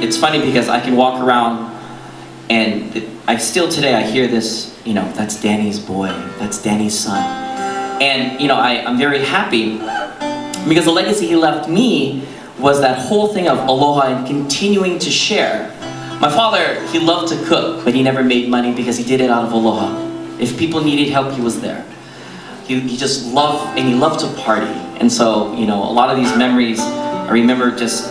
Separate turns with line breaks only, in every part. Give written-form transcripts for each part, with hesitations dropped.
it's funny because I can walk around and today I hear this, you know, that's Danny's boy, that's Danny's son. And, you know, I'm very happy because the legacy he left me was that whole thing of aloha and continuing to share. My father, he loved to cook, but he never made money because he did it out of aloha. If people needed help, he was there. He just loved, and he loved to party. And so, you know, a lot of these memories, I remember just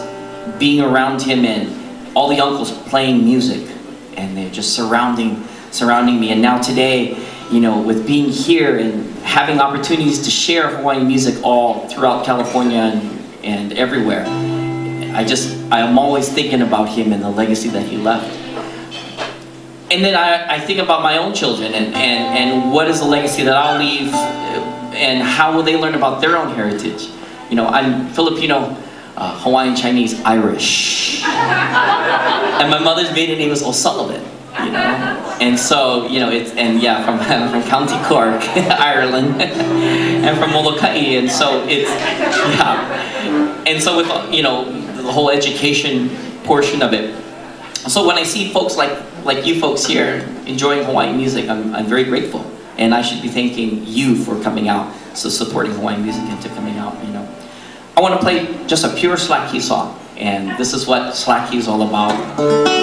being around him and all the uncles playing music, and they're just surrounding me. And now today, you know, with being here and having opportunities to share Hawaiian music all throughout California and everywhere, I'm always thinking about him and the legacy that he left. And then I think about my own children and what is the legacy that I'll leave, and how will they learn about their own heritage. You know, I'm Filipino, Hawaiian, Chinese, Irish. And my mother's maiden name is O'Sullivan, you know. And so, you know, from County Cork, Ireland, and from Molokai, and so it's, yeah. And so with, you know, the whole education portion of it. So when I see folks like you folks here enjoying Hawaiian music, I'm very grateful. And I should be thanking you for coming out, so supporting Hawaiian music and to coming out, you know. I want to play just a pure slack key song, and this is what slack key is all about.